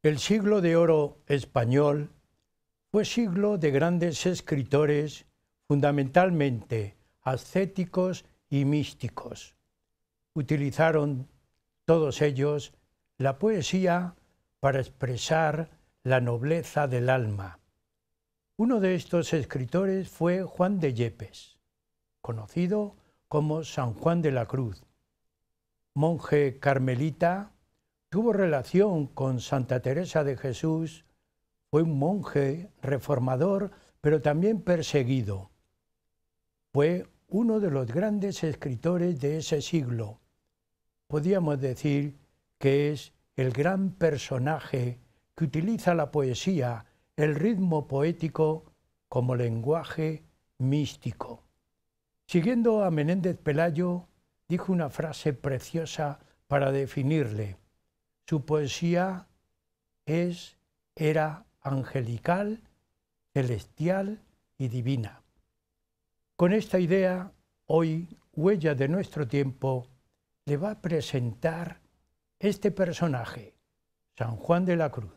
El siglo de oro español fue siglo de grandes escritores, fundamentalmente ascéticos y místicos. Utilizaron todos ellos la poesía para expresar la nobleza del alma. Uno de estos escritores fue Juan de Yepes, conocido como San Juan de la Cruz. Monje carmelita, tuvo relación con Santa Teresa de Jesús, fue un monje reformador, pero también perseguido. Fue uno de los grandes escritores de ese siglo. Podríamos decir que es el gran personaje que utiliza la poesía, el ritmo poético, como lenguaje místico. Siguiendo a Menéndez Pelayo, dijo una frase preciosa para definirle. Su poesía era angelical, celestial y divina. Con esta idea, hoy, Huella de nuestro tiempo, le va a presentar este personaje, San Juan de la Cruz.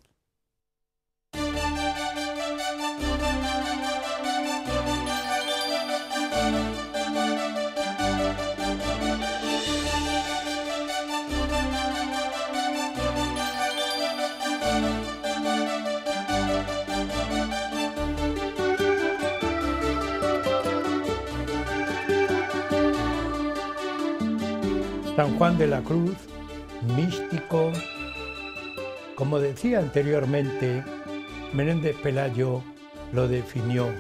San Juan de la Cruz, místico, como decía anteriormente, Menéndez Pelayo lo definió,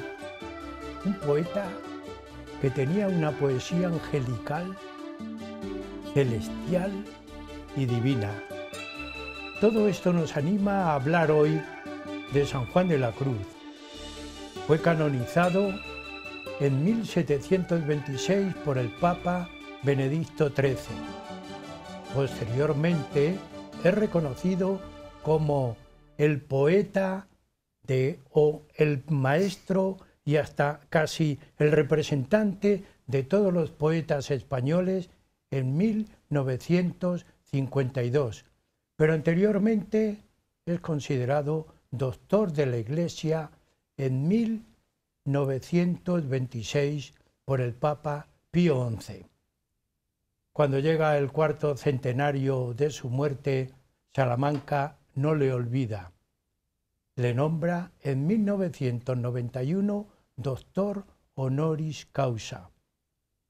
un poeta que tenía una poesía angelical, celestial y divina. Todo esto nos anima a hablar hoy de San Juan de la Cruz. Fue canonizado en 1726 por el Papa Benedicto XIII. Posteriormente es reconocido como el poeta o el maestro y hasta casi el representante de todos los poetas españoles en 1952. Pero anteriormente es considerado doctor de la Iglesia en 1926 por el Papa Pío XI. Cuando llega el cuarto centenario de su muerte, Salamanca no le olvida. Le nombra en 1991 doctor honoris causa.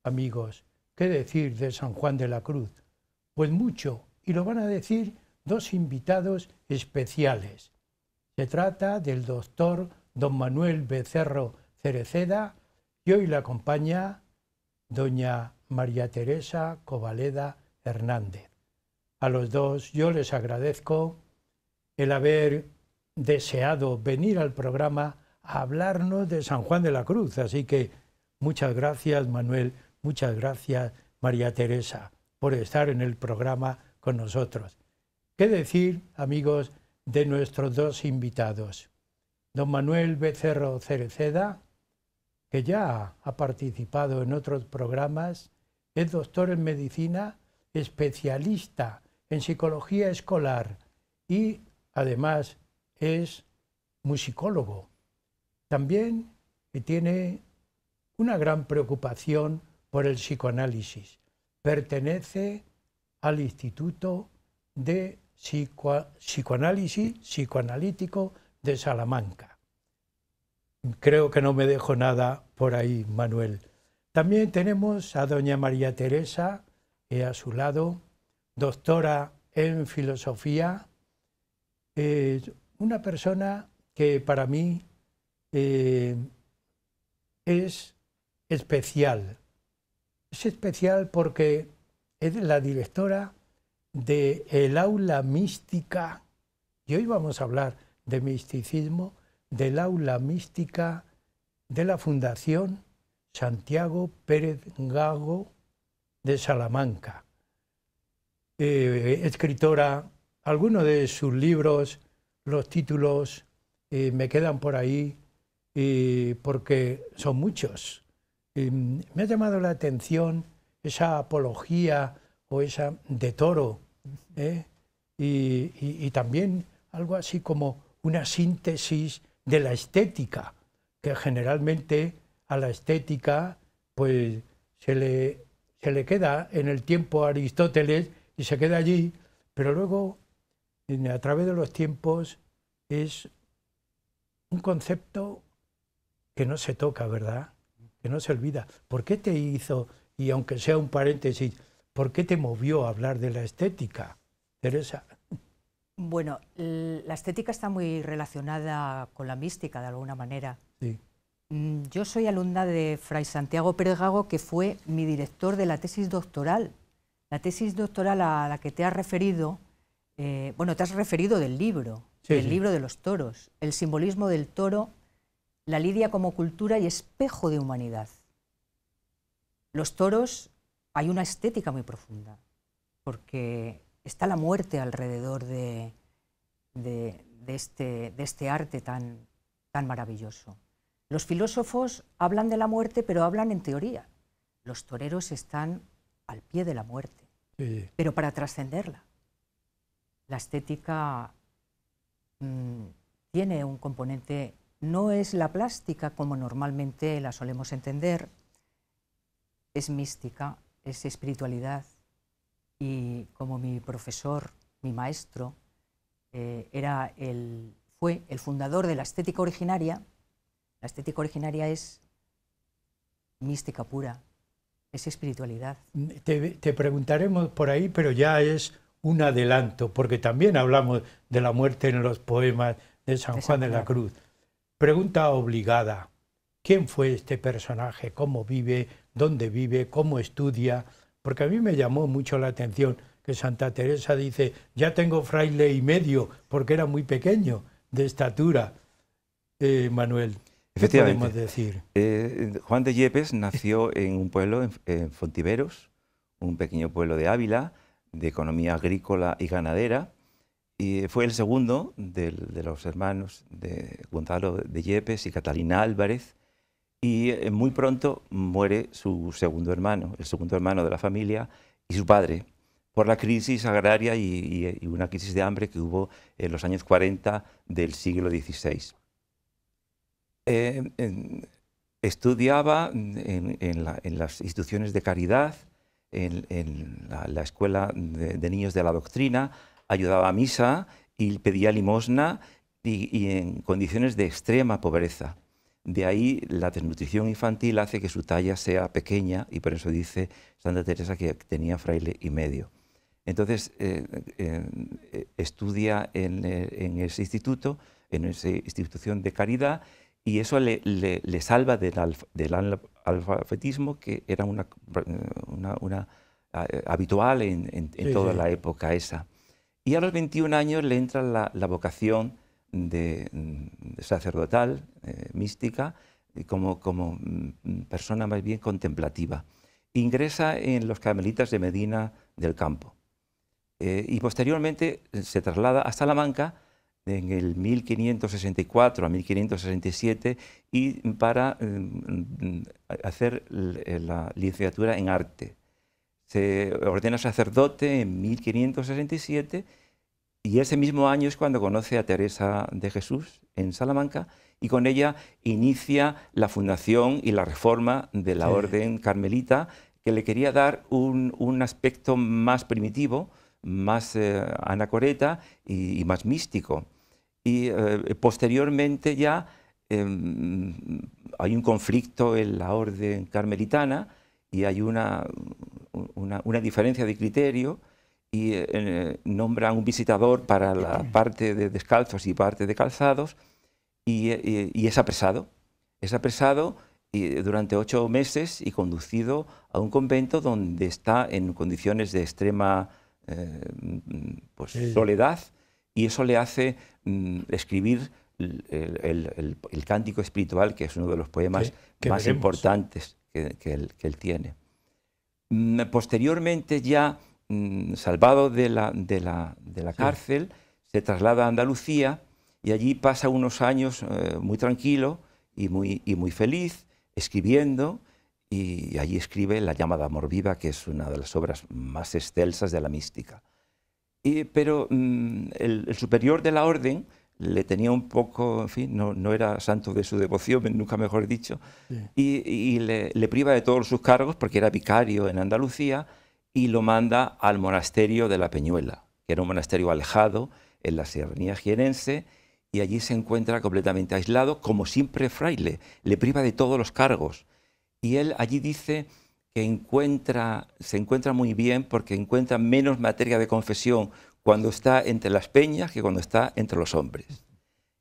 Amigos, ¿qué decir de San Juan de la Cruz? Pues mucho, y lo van a decir dos invitados especiales. Se trata del doctor don Manuel Becerro Cereceda y hoy le acompaña doña María Teresa Covaleda Hernández. A los dos yo les agradezco el haber deseado venir al programa a hablarnos de San Juan de la Cruz. Así que muchas gracias, Manuel, muchas gracias, María Teresa, por estar en el programa con nosotros. ¿Qué decir, amigos, de nuestros dos invitados? Don Manuel Becerro Cereceda, que ya ha participado en otros programas, es doctor en medicina, especialista en psicología escolar y además es musicólogo. También tiene una gran preocupación por el psicoanálisis. Pertenece al Instituto de Psicoanálisis Psicoanalítico de Salamanca. Creo que no me dejo nada por ahí, Manuel. También tenemos a doña María Teresa, a su lado, doctora en filosofía, una persona que para mí es especial. Es especial porque es la directora del aula mística, y hoy vamos a hablar de misticismo, del aula mística de la Fundación Santiago Pérez Gago de Salamanca. Escritora, algunos de sus libros, los títulos me quedan por ahí porque son muchos. Me ha llamado la atención esa apología o esa de Toro, y también algo así como una síntesis de la estética, que generalmente a la estética pues se le queda en el tiempo a Aristóteles y se queda allí, pero luego a través de los tiempos es un concepto que no se toca, ¿verdad? Que no se olvida. ¿Por qué te hizo, y aunque sea un paréntesis, por qué te movió a hablar de la estética, Teresa? Bueno, la estética está muy relacionada con la mística, de alguna manera. Sí. Yo soy alumna de Fray Santiago Pérez Gago, que fue mi director de la tesis doctoral. La tesis doctoral a la que te has referido, bueno, te has referido del libro, Sí, del sí. libro de los toros, el simbolismo del toro, la lidia como cultura y espejo de humanidad. Los toros, hay una estética muy profunda, porque está la muerte alrededor de este arte tan maravilloso. Los filósofos hablan de la muerte, pero hablan en teoría. Los toreros están al pie de la muerte, Sí. pero para trascenderla. La estética tiene un componente, no es la plástica como normalmente la solemos entender, es mística, es espiritualidad, y como mi profesor, mi maestro, fue el fundador de la estética originaria. La estética originaria es mística pura, es espiritualidad. Te preguntaremos por ahí, pero ya es un adelanto, porque también hablamos de la muerte en los poemas de San Juan de la Cruz. Pregunta obligada: ¿quién fue este personaje? ¿Cómo vive? ¿Dónde vive? ¿Cómo estudia? Porque a mí me llamó mucho la atención que Santa Teresa dice: ya tengo fraile y medio, porque era muy pequeño de estatura. Manuel, ¿qué podemos decir? Juan de Yepes nació en un pueblo, en Fontiveros, un pequeño pueblo de Ávila, de economía agrícola y ganadera, y fue el segundo de los hermanos de Gonzalo de Yepes y Catalina Álvarez, y muy pronto muere su segundo hermano, el segundo hermano de la familia, y su padre, por la crisis agraria y una crisis de hambre que hubo en los años 40 del siglo XVI. Estudiaba en las instituciones de caridad, en la escuela de niños de la doctrina, ayudaba a misa y pedía limosna y en condiciones de extrema pobreza. De ahí la desnutrición infantil hace que su talla sea pequeña y por eso dice Santa Teresa que tenía fraile y medio. Entonces estudia en ese instituto, en esa institución de caridad, y eso le salva del alfabetismo, que era una habitual en toda la época esa. Y a los 21 años le entra la vocación de sacerdotal, mística, como persona más bien contemplativa. Ingresa en los carmelitas de Medina del Campo y posteriormente se traslada a Salamanca en el 1564 a 1567 y para hacer la licenciatura en arte. Se ordena sacerdote en 1567 y ese mismo año es cuando conoce a Teresa de Jesús en Salamanca y con ella inicia la fundación y la reforma de la orden carmelita, que le quería dar un aspecto más primitivo, más anacoreta y más místico. Y posteriormente ya hay un conflicto en la orden carmelitana y hay una diferencia de criterio y nombran un visitador para la parte de descalzos y parte de calzados y es apresado. Es apresado durante 8 meses y conducido a un convento donde está en condiciones de extrema soledad, y eso le hace escribir el Cántico Espiritual, que es uno de los poemas más importantes que él tiene. Posteriormente, ya salvado de la cárcel, se traslada a Andalucía y allí pasa unos años muy tranquilo y muy feliz, escribiendo, y allí escribe La llama de amor viva, que es una de las obras más excelsas de la mística. Pero el superior de la orden le tenía un poco, en fin, no era santo de su devoción, nunca mejor dicho, Sí. y le priva de todos sus cargos porque era vicario en Andalucía y lo manda al monasterio de la Peñuela, que era un monasterio alejado en la serranía jienense, y allí se encuentra completamente aislado, como siempre fraile, le priva de todos los cargos. Y él allí dice que se encuentra muy bien porque encuentra menos materia de confesión cuando está entre las peñas que cuando está entre los hombres.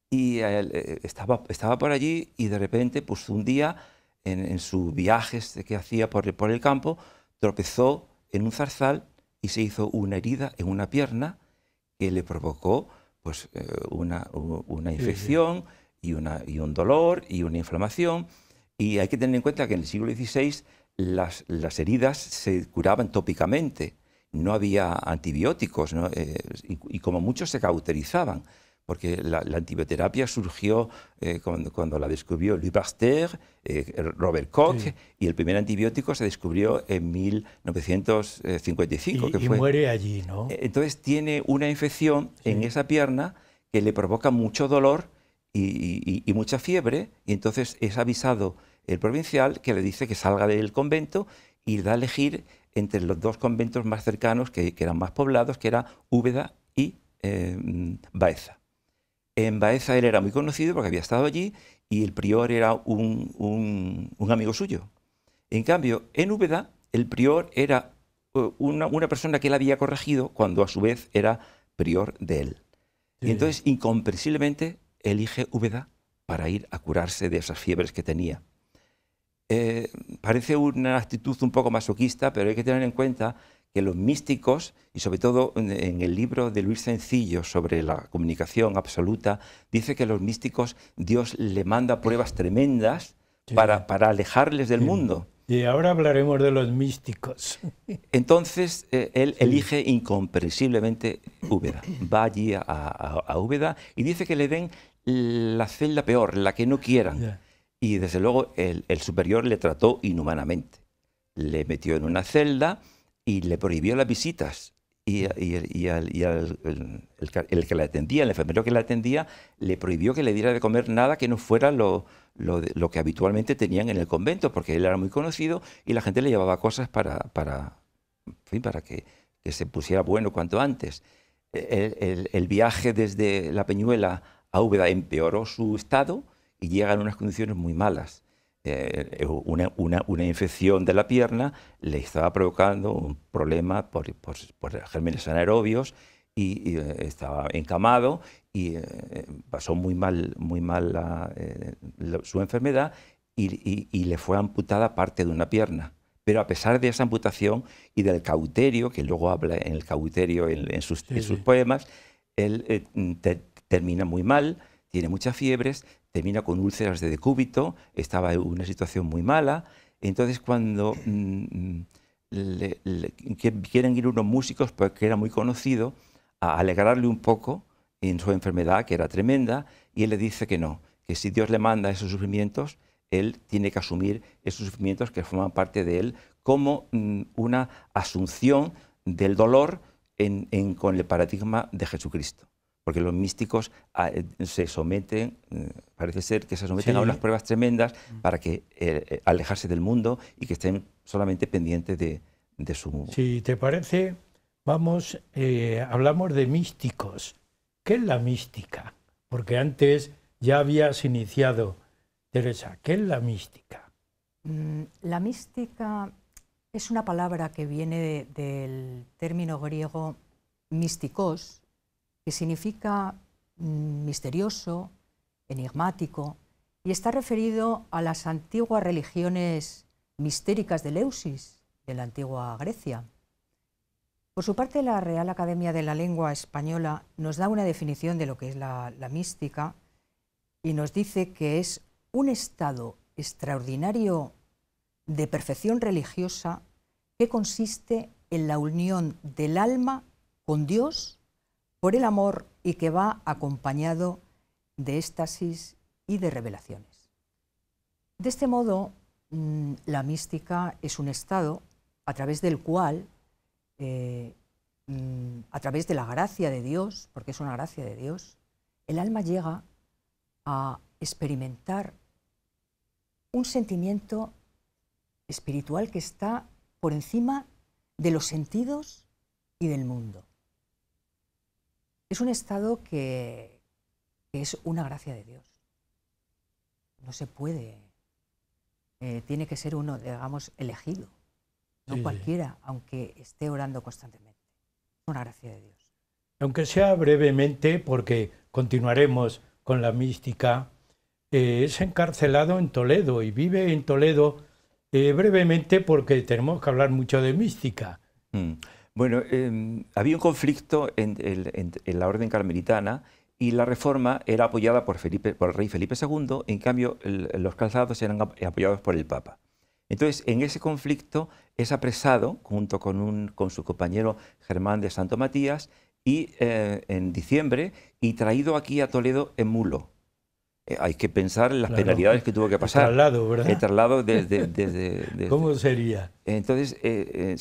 Y él, estaba por allí y de repente, pues un día, en sus viajes que hacía por el campo, tropezó en un zarzal y se hizo una herida en una pierna que le provocó pues, una infección y un dolor y una inflamación. Y hay que tener en cuenta que en el siglo XVI las heridas se curaban tópicamente, no había antibióticos, ¿no? Y como muchos se cauterizaban, porque la antibioterapia surgió cuando la descubrió Louis Pasteur, Robert Koch, Sí. y el primer antibiótico se descubrió en 1955. Y muere allí, ¿no? Entonces tiene una infección en Sí. esa pierna que le provoca mucho dolor y mucha fiebre, y entonces es avisado el provincial, que le dice que salga del convento y da a elegir entre los dos conventos más cercanos que eran más poblados, que era Úbeda y Baeza. En Baeza él era muy conocido porque había estado allí y el prior era un amigo suyo. En cambio, en Úbeda el prior era una persona que él había corregido cuando a su vez era prior de él. Sí. Y entonces, incomprensiblemente, elige Úbeda para ir a curarse de esas fiebres que tenía. Parece una actitud un poco masoquista, pero hay que tener en cuenta que los místicos, y sobre todo en el libro de Luis Sencillo sobre la comunicación absoluta, dice que a los místicos Dios le manda pruebas tremendas Sí. para alejarles del Sí. mundo. Y ahora hablaremos de los místicos. Entonces él Sí. elige incomprensiblemente Úbeda. Va allí a Úbeda y dice que le den la celda peor, la que no quieran. Ya. Y desde luego el superior le trató inhumanamente. Le metió en una celda y le prohibió las visitas. Y el que la atendía, el enfermero que la atendía, le prohibió que le diera de comer nada que no fuera lo que habitualmente tenían en el convento, porque él era muy conocido y la gente le llevaba cosas para que se pusiera bueno cuanto antes. El viaje desde la Peñuela a Úbeda empeoró su estado y llega en unas condiciones muy malas. Una infección de la pierna le estaba provocando un problema por gérmenes anaerobios y estaba encamado y pasó muy mal su enfermedad y le fue amputada parte de una pierna. Pero a pesar de esa amputación y del cauterio, que luego habla en el cauterio en sus poemas, él termina muy mal, tiene muchas fiebres, termina con úlceras de decúbito, estaba en una situación muy mala. Entonces cuando quieren ir unos músicos, porque era muy conocido, a alegrarle un poco en su enfermedad, que era tremenda, y él le dice que no, que si Dios le manda esos sufrimientos, él tiene que asumir esos sufrimientos que forman parte de él como una asunción del dolor con el paradigma de Jesucristo. Porque los místicos se someten, parece ser que se someten a unas pruebas tremendas para que alejarse del mundo y que estén solamente pendientes de su... Si te parece, hablamos de místicos. ¿Qué es la mística? Porque antes ya habías iniciado, Teresa. ¿Qué es la mística? La mística es una palabra que viene del término griego místicos, que significa misterioso, enigmático, y está referido a las antiguas religiones mistéricas de Eleusis, de la antigua Grecia. Por su parte, la Real Academia de la Lengua Española nos da una definición de lo que es la mística y nos dice que es un estado extraordinario de perfección religiosa que consiste en la unión del alma con Dios por el amor y que va acompañado de éxtasis y de revelaciones. De este modo, la mística es un estado a través del cual a través de la gracia de Dios, porque es una gracia de Dios, el alma llega a experimentar un sentimiento espiritual que está por encima de los sentidos y del mundo. Es un estado que es una gracia de Dios. No se puede, tiene que ser uno, digamos, elegido, no cualquiera, aunque esté orando constantemente. Es una gracia de Dios. Aunque sea brevemente, porque continuaremos con la mística, es encarcelado en Toledo y vive en Toledo brevemente porque tenemos que hablar mucho de mística. Bueno, había un conflicto en la orden carmelitana y la reforma era apoyada por el rey Felipe II, en cambio los calzados eran apoyados por el Papa. Entonces, en ese conflicto es apresado junto con su compañero Germán de Santo Matías y en diciembre y traído aquí a Toledo en mulo. Hay que pensar en las penalidades que tuvo que pasar. El traslado, ¿verdad? El traslado desde ¿Cómo sería? Entonces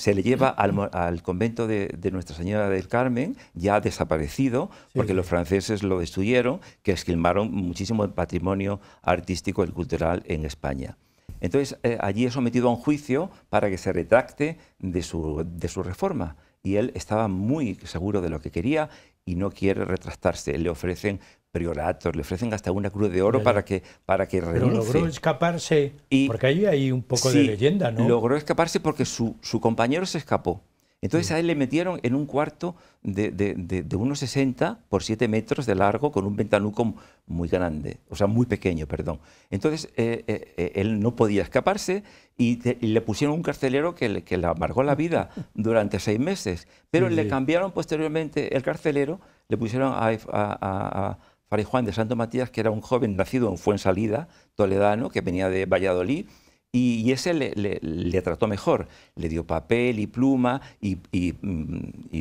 se le lleva al convento de Nuestra Señora del Carmen, ya desaparecido, porque los franceses lo destruyeron, que esquilmaron muchísimo patrimonio artístico y cultural en España. Entonces allí es sometido a un juicio para que se retracte de su reforma. Y él estaba muy seguro de lo que quería y no quiere retractarse. Le ofrecen prioratos, le ofrecen hasta una cruz de oro para que renuncie. Pero logró escaparse, porque ahí hay un poco de leyenda, ¿no? Logró escaparse porque su compañero se escapó. Entonces a él le metieron en un cuarto de unos 60 por 7 metros de largo con un ventanuco muy grande, o sea, muy pequeño, perdón. Entonces él no podía escaparse y le pusieron un carcelero que le amargó la vida durante 6 meses. Pero le cambiaron posteriormente el carcelero, le pusieron a Fray Juan de Santo Matías, que era un joven nacido en Fuensalida, toledano, que venía de Valladolid, y ese le trató mejor. Le dio papel y pluma y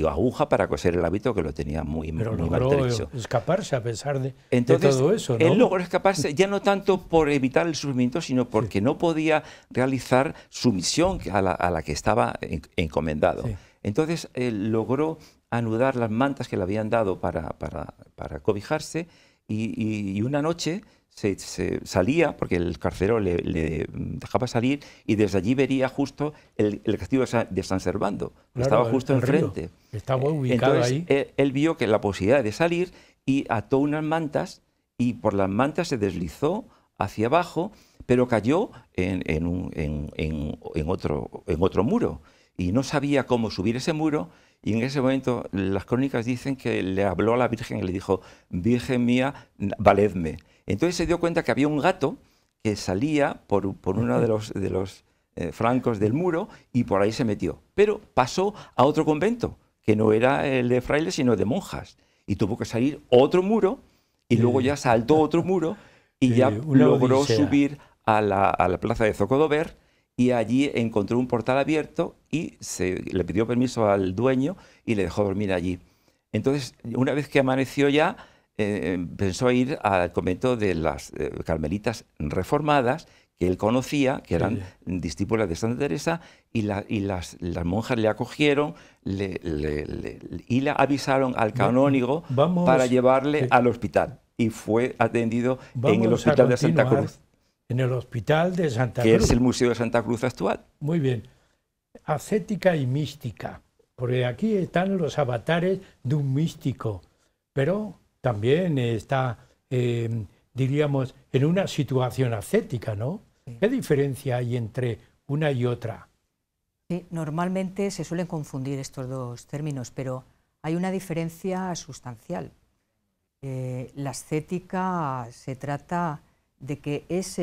aguja para coser el hábito, que lo tenía muy maltrecho. Pero logró escaparse a pesar de todo eso, ¿no? Él logró escaparse ya no tanto por evitar el sufrimiento, sino porque no podía realizar su misión a la que estaba encomendado. Entonces logró anudar las mantas que le habían dado para cobijarse y una noche se salía, porque el carcelero le dejaba salir, y desde allí vería justo el castillo de San Servando, que estaba justo enfrente. Estaba ubicado. Entonces, ahí. Él vio que la posibilidad de salir y ató unas mantas y por las mantas se deslizó hacia abajo, pero cayó en otro muro y no sabía cómo subir ese muro. Y en ese momento las crónicas dicen que le habló a la Virgen y le dijo: Virgen mía, valedme. Entonces se dio cuenta que había un gato que salía por uno de los flancos del muro y por ahí se metió. Pero pasó a otro convento, que no era el de frailes, sino de monjas. Y tuvo que salir otro muro y luego ya saltó otro muro y ya logró subir a la plaza de Zocodover. Y allí encontró un portal abierto y le pidió permiso al dueño y le dejó dormir allí. Entonces, una vez que amaneció ya, pensó ir al convento de las carmelitas reformadas, que él conocía, que eran discípulas de Santa Teresa, y las monjas le acogieron y le avisaron al canónigo para llevarle al hospital. Y fue atendido en el Hospital de Santa Cruz. En el Hospital de Santa Cruz. Que es el Museo de Santa Cruz actual. Muy bien. Ascética y mística. Porque aquí están los avatares de un místico. Pero también está, diríamos, en una situación ascética, ¿no? Sí. ¿Qué diferencia hay entre una y otra? Sí, normalmente se suelen confundir estos dos términos, pero hay una diferencia sustancial. La ascética se trata de que es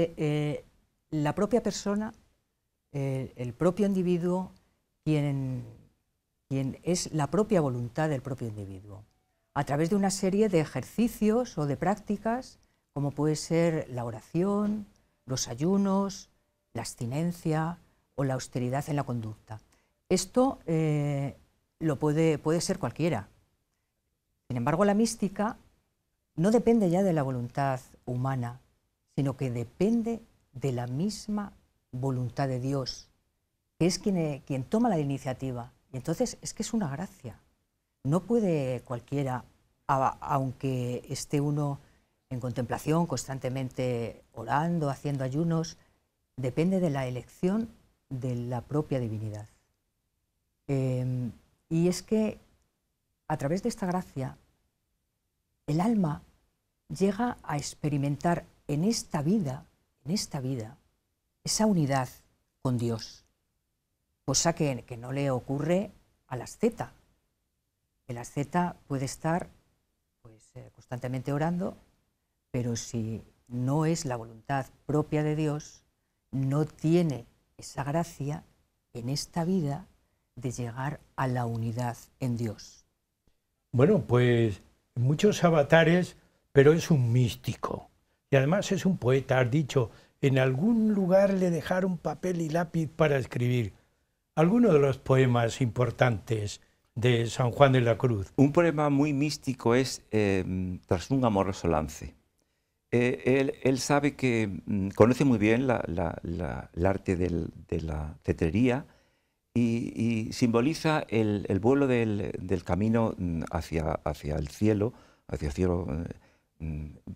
la propia persona, el propio individuo, quien es la propia voluntad del propio individuo, a través de una serie de ejercicios o de prácticas, como puede ser la oración, los ayunos, la abstinencia o la austeridad en la conducta. Esto puede ser cualquiera. Sin embargo, la mística no depende ya de la voluntad humana, sino que depende de la misma voluntad de Dios, que es quien toma la iniciativa. Y entonces es que es una gracia. no puede cualquiera, aunque esté uno en contemplación, constantemente orando, haciendo ayunos, depende de la elección de la propia divinidad. Y es que a través de esta gracia, el alma llega a experimentar en esta vida, esa unidad con Dios, cosa que no le ocurre al asceta. El asceta puede estar pues, constantemente orando, pero si no es la voluntad propia de Dios, no tiene esa gracia en esta vida de llegar a la unidad en Dios. Bueno, pues muchos avatares, pero es un místico. Y además es un poeta, has dicho, en algún lugar le dejaron papel y lápiz para escribir. Algunos de los poemas importantes de San Juan de la Cruz. Un poema muy místico es Tras un amoroso lance. Él sabe que conoce muy bien el arte de la cetrería y simboliza el vuelo del camino hacia el cielo,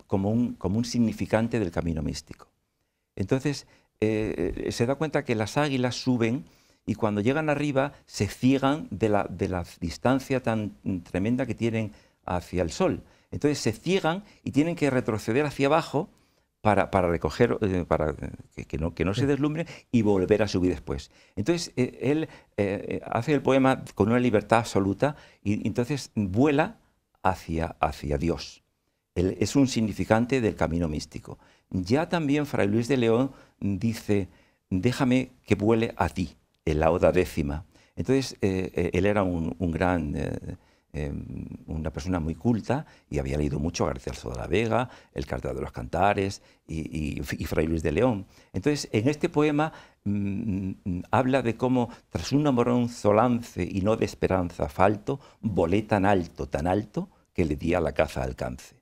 como un significante del camino místico. Entonces, se da cuenta que las águilas suben y cuando llegan arriba se ciegan de la distancia tan tremenda que tienen hacia el sol. Entonces se ciegan y tienen que retroceder hacia abajo para recoger, para que no se deslumbren y volver a subir después. Entonces él hace el poema con una libertad absoluta y entonces vuela hacia Dios. Él es un significante del camino místico. Ya también Fray Luis de León dice, déjame que vuele a ti, en la Oda Décima. Entonces él era una persona muy culta y había leído mucho a García Alonso de la Vega, el Cartel de los Cantares y Fray Luis de León. Entonces, en este poema habla de cómo, tras un amoroso lance y no de esperanza falto, volé tan alto, que le di a la caza alcance.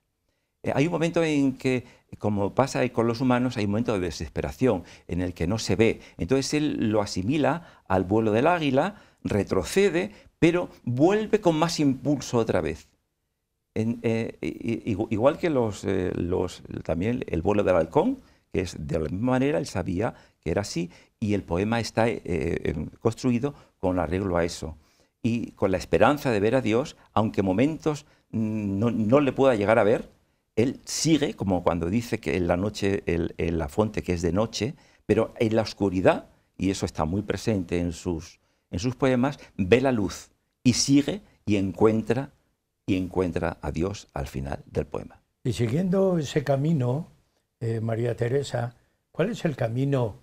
Hay un momento en que, como pasa con los humanos, hay un momento de desesperación en el que no se ve. Entonces él lo asimila al vuelo del águila, retrocede, pero vuelve con más impulso otra vez. Igual que también el vuelo del halcón, que es de la misma manera, él sabía que era así, y el poema está construido con arreglo a eso. Y con la esperanza de ver a Dios, aunque momentos no le pueda llegar a ver, él sigue, como cuando dice que en la noche, en la fuente que es de noche, pero en la oscuridad, y eso está muy presente en sus poemas, ve la luz y sigue y encuentra a Dios al final del poema. Y siguiendo ese camino, María Teresa, ¿cuál es el camino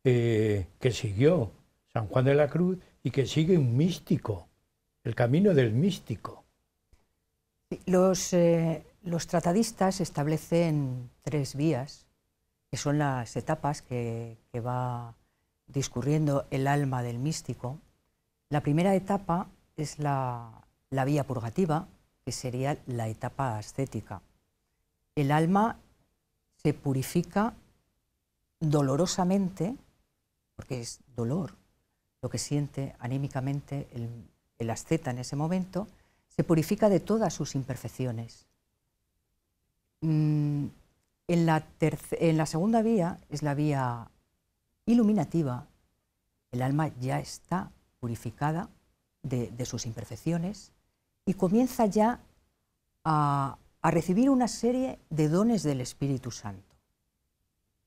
que siguió San Juan de la Cruz y que sigue un místico? El camino del místico. Los tratadistas establecen 3 vías, que son las etapas que va discurriendo el alma del místico. La primera etapa es la vía purgativa, que sería la etapa ascética. El alma se purifica dolorosamente, porque es dolor lo que siente anímicamente el asceta en ese momento, se purifica de todas sus imperfecciones. En la segunda vía, es la vía iluminativa, el alma ya está purificada de sus imperfecciones y comienza ya a recibir una serie de dones del Espíritu Santo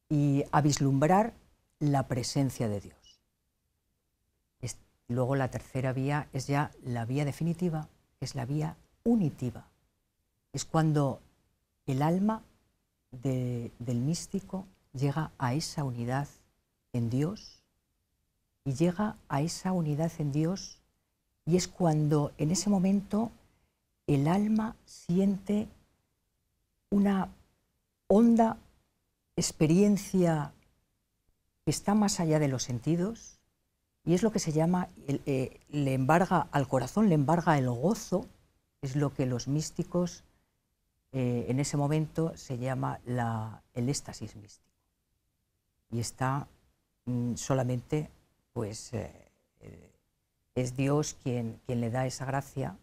y a vislumbrar la presencia de Dios. Luego la tercera vía es ya la vía definitiva, que es la vía unitiva. Es cuando el alma del místico llega a esa unidad en Dios y llega a esa unidad en Dios y es cuando en ese momento el alma siente una honda experiencia que está más allá de los sentidos y es lo que se llama, le embarga al corazón, le embarga el gozo, es lo que los místicos en ese momento se llama el éxtasis místico. Y está solamente, pues, es Dios quien le da esa gracia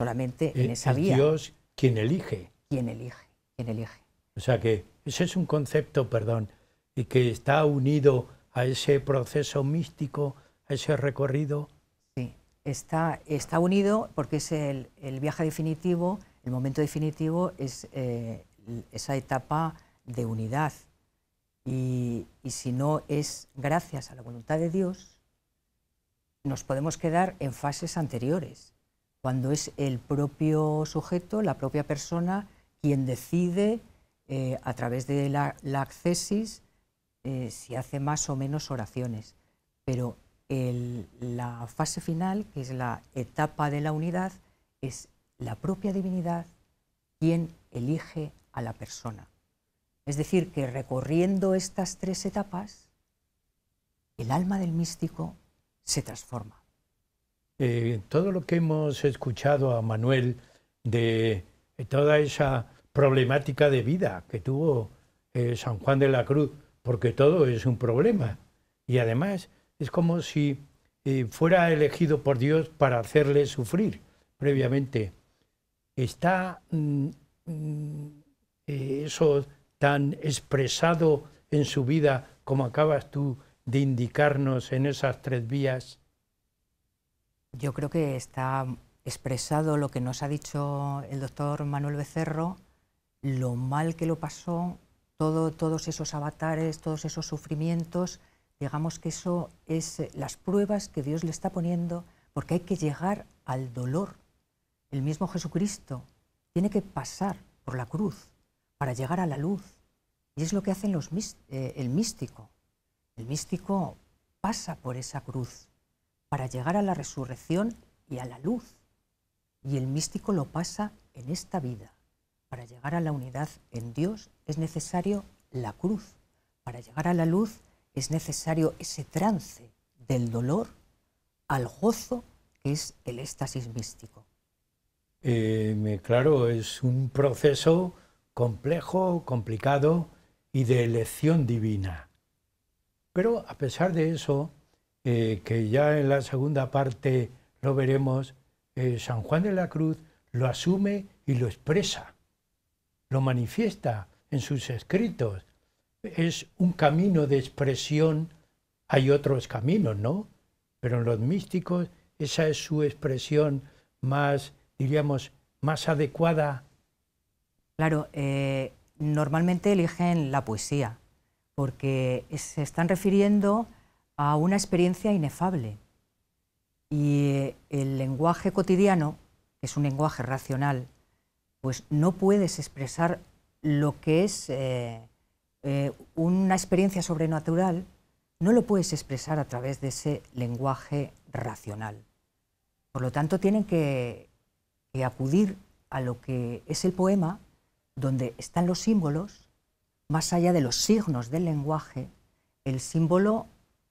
solamente en esa vía. Es Dios quien elige. Quien elige, quien elige. O sea que ese es un concepto, perdón, y que está unido a ese proceso místico, a ese recorrido. Sí, está unido porque es el viaje definitivo, el momento definitivo es esa etapa de unidad. Y si no es gracias a la voluntad de Dios, nos podemos quedar en fases anteriores, cuando es el propio sujeto, la propia persona, quien decide a través de la accesis si hace más o menos oraciones. Pero la fase final, que es la etapa de la unidad, es la propia divinidad quien elige a la persona. Es decir, que recorriendo estas tres etapas, el alma del místico se transforma. Todo lo que hemos escuchado a Manuel de toda esa problemática de vida que tuvo San Juan de la Cruz, porque todo es un problema, y además es como si fuera elegido por Dios para hacerle sufrir previamente. Está eso tan expresado en su vida como acabas tú de indicarnos en esas tres vías. Yo creo que está expresado lo que nos ha dicho el doctor Manuel Becerro, lo mal que lo pasó, todos esos avatares, todos esos sufrimientos. Digamos que eso es las pruebas que Dios le está poniendo, porque hay que llegar al dolor. El mismo Jesucristo tiene que pasar por la cruz para llegar a la luz. Y es lo que hacen el místico. El místico pasa por esa cruz para llegar a la resurrección y a la luz. Y el místico lo pasa en esta vida. Para llegar a la unidad en Dios es necesario la cruz. Para llegar a la luz es necesario ese trance del dolor al gozo, que es el éxtasis místico. Claro, es un proceso complejo, complicado y de elección divina. Pero a pesar de eso, que ya en la segunda parte lo veremos, San Juan de la Cruz lo asume y lo expresa, lo manifiesta en sus escritos. Es un camino de expresión, hay otros caminos, ¿no? Pero en los místicos esa es su expresión más, diríamos, más adecuada. Claro, normalmente eligen la poesía, porque se están refiriendo a una experiencia inefable. Y el lenguaje cotidiano, que es un lenguaje racional, pues no puedes expresar lo que es una experiencia sobrenatural, no lo puedes expresar a través de ese lenguaje racional. Por lo tanto, tienen que acudir a lo que es el poema, donde están los símbolos, más allá de los signos del lenguaje. El símbolo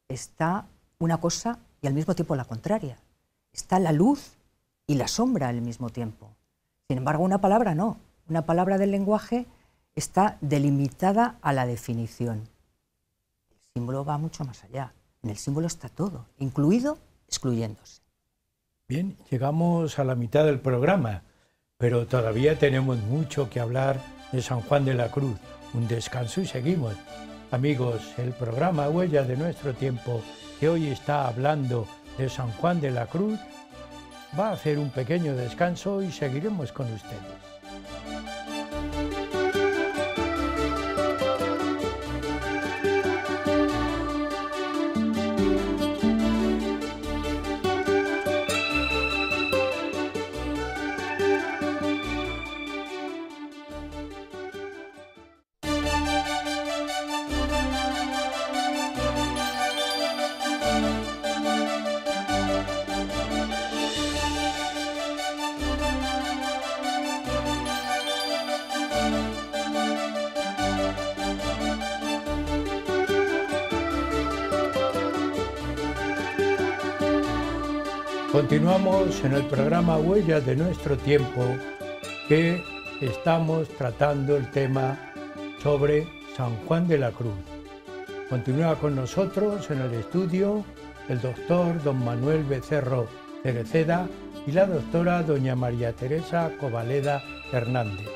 está una cosa y al mismo tiempo la contraria. Está la luz y la sombra al mismo tiempo. Sin embargo, una palabra no. Una palabra del lenguaje está delimitada a la definición. El símbolo va mucho más allá. En el símbolo está todo, incluido, excluyéndose. Bien, llegamos a la mitad del programa, pero todavía tenemos mucho que hablar de San Juan de la Cruz. Un descanso y seguimos. Amigos, el programa Huellas de Nuestro Tiempo, que hoy está hablando de San Juan de la Cruz, va a hacer un pequeño descanso y seguiremos con ustedes. Continuamos en el programa Huellas de Nuestro Tiempo, que estamos tratando el tema sobre San Juan de la Cruz. Continúa con nosotros en el estudio el doctor don Manuel Becerro Cereceda, y la doctora doña María Teresa Covaleda Hernández.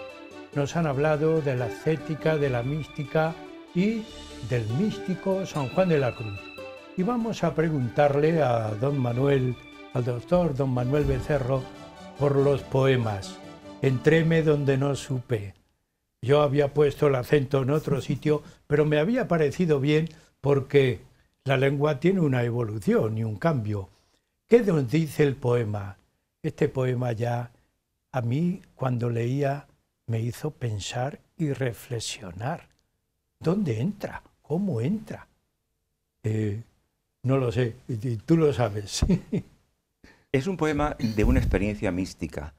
Nos han hablado de la ascética, de la mística y del místico San Juan de la Cruz. Y vamos a preguntarle a don Manuel, al doctor don Manuel Becerro, por los poemas. Entréme donde no supe. Yo había puesto el acento en otro sitio, pero me había parecido bien porque la lengua tiene una evolución y un cambio. ¿Qué nos dice el poema? Este poema ya a mí, cuando leía, me hizo pensar y reflexionar. ¿Dónde entra? ¿Cómo entra? No lo sé, tú lo sabes. Es un poema de una experiencia mística.